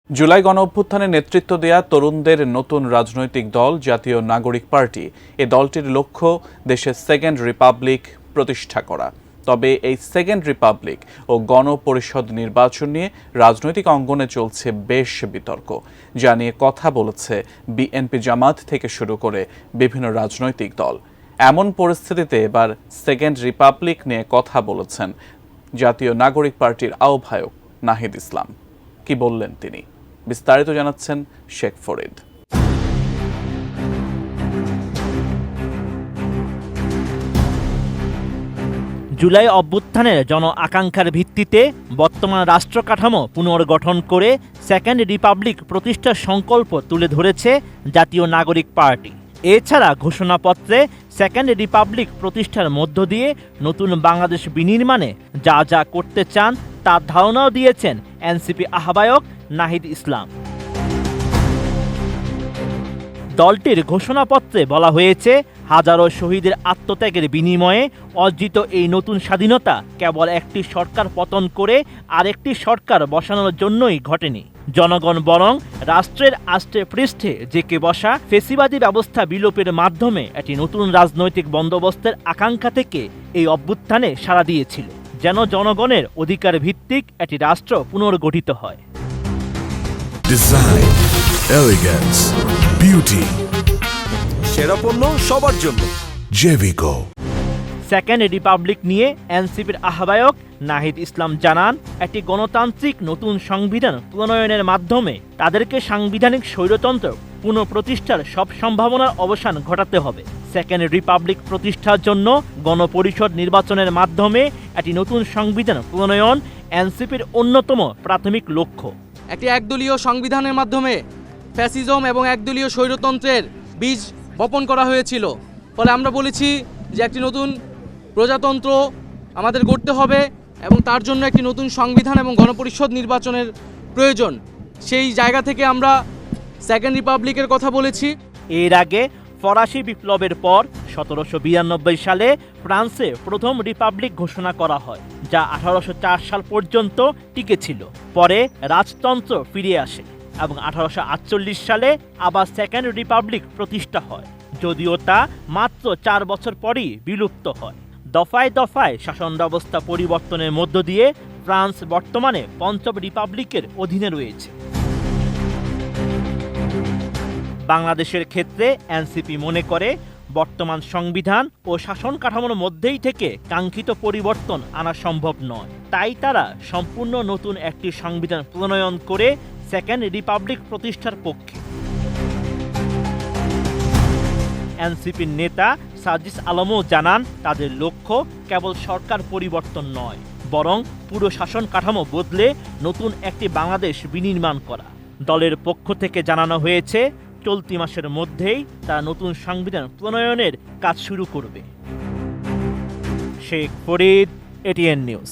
জুলাই গণঅভ্যুত্থানে নেতৃত্ব দেয়া তরুণদের নতুন রাজনৈতিক দল জাতীয় নাগরিক পার্টি। এ দলটির লক্ষ্য দেশে সেকেন্ড রিপাবলিক প্রতিষ্ঠা করা। তবে এই সেকেন্ড রিপাবলিক ও গণপরিষদ নির্বাচন নিয়ে রাজনৈতিক অঙ্গনে চলছে বেশ বিতর্ক, যা নিয়ে কথা বলেছে বিএনপি, জামাত থেকে শুরু করে বিভিন্ন রাজনৈতিক দল। এমন পরিস্থিতিতে এবার সেকেন্ড রিপাবলিক নিয়ে কথা বলেছেন জাতীয় নাগরিক পার্টির আহ্বায়ক নাহিদ ইসলাম। কি বললেন তিনি, বিস্তারিত জানাচ্ছেন শেখ ফরিদ। জুলাই অভ্যুত্থানের জন আকাঙ্ক্ষার ভিত্তিতে বর্তমান রাষ্ট্র কাঠামো পুনর্গঠন করে সেকেন্ড রিপাবলিক প্রতিষ্ঠার সংকল্প তুলে ধরেছে জাতীয় নাগরিক পার্টি। এছাড়া ঘোষণাপত্রে সেকেন্ড রিপাবলিক প্রতিষ্ঠার মধ্য দিয়ে নতুন বাংলাদেশ বিনির্মাণে যা যা করতে চান তার ধারণাও দিয়েছেন এনসিপি আহ্বায়ক নাহিদ ইসলাম। দলটির ঘোষণাপত্রে বলা হয়েছে, হাজারো শহীদের আত্মত্যাগের বিনিময়ে অর্জিত এই নতুন স্বাধীনতা কেবল একটি সরকার পতন করে আরেকটি সরকার বসানোর জন্যই ঘটেনি। জনগণ বরং রাষ্ট্রের আষ্টে পৃষ্ঠে জেঁকে বসা ফেসিবাদী ব্যবস্থা বিলোপের মাধ্যমে একটি নতুন রাজনৈতিক বন্দোবস্তের আকাঙ্ক্ষা থেকে এই অভ্যুত্থানে সাড়া দিয়েছিল, যেন জনগণের অধিকার ভিত্তিক একটি রাষ্ট্র পুনর্গঠিত হয়। ডিজাইন, এলিগেন্স, বিউটি, সেরা পণ্য সবার জন্য জেভিকো। সেকেন্ড রিপাবলিক নিয়ে এনসিপির আহ্বায়ক নাহিদ ইসলাম জানান, একটি গণতান্ত্রিক নতুন সংবিধান প্রণয়নের মাধ্যমে তাদেরকে সাংবিধানিক স্বৈরতন্ত্র পুনঃপ্রতিষ্ঠার সব সম্ভাবনার অবসান ঘটাতে হবে। সেকেন্ড রিপাবলিক প্রতিষ্ঠার জন্য গণপরিষদ নির্বাচনের মাধ্যমে একটি নতুন সংবিধান প্রণয়ন এনসিপির অন্যতম প্রাথমিক লক্ষ্য। একটি একদলীয় সংবিধানের মাধ্যমে ফ্যাসিজম এবং একদলীয় স্বৈরতন্ত্রের বীজ বপন করা হয়েছিল। ফলে আমরা বলেছি যে একটি নতুন প্রজাতন্ত্র আমাদের গড়তে হবে এবং তার জন্য একটি নতুন সংবিধান এবং গণপরিষদ নির্বাচনের প্রয়োজন। সেই জায়গা থেকে আমরা সেকেন্ড রিপাবলিকের কথা বলেছি। এর আগে ফরাসি বিপ্লবের পর 1792 সালে ফ্রান্সে প্রথম রিপাবলিক ঘোষণা করা হয়, যা 1804 সাল পর্যন্ত টিকেছিল। পরে রাজতন্ত্র ফিরে আসে এবং 1848 সালে আবার সেকেন্ড রিপাবলিক প্রতিষ্ঠা হয়, যদিও তা মাত্র 4 বছর পরই বিলুপ্ত হয়। দফায় দফায় শাসন ব্যবস্থা পরিবর্তনের মধ্য দিয়ে ফ্রান্স বর্তমানে পঞ্চম রিপাবলিকের অধীনে রয়েছে। বাংলাদেশের ক্ষেত্রে এনসিপি মনে করে, বর্তমান সংবিধান ও শাসন কাঠামোর মধ্যেই থেকে কাঙ্ক্ষিত পরিবর্তন আনা সম্ভব নয়। তাই তারা সম্পূর্ণ নতুন একটি সংবিধান প্রণয়ন করে সেকেন্ড রিপাবলিক প্রতিষ্ঠার পক্ষে। এনসিপির নেতা সাজিস আলমও জানান, তাদের লক্ষ্য কেবল সরকার পরিবর্তন নয়, বরং পুরো শাসন কাঠামো বদলে নতুন একটি বাংলাদেশ বিনির্মাণ করা। দলের পক্ষ থেকে জানানো হয়েছে, চলতি মাসের মধ্যেই তারা নতুন সংবিধান প্রণয়নের কাজ শুরু করবে। Sheikh Farid, ATN news.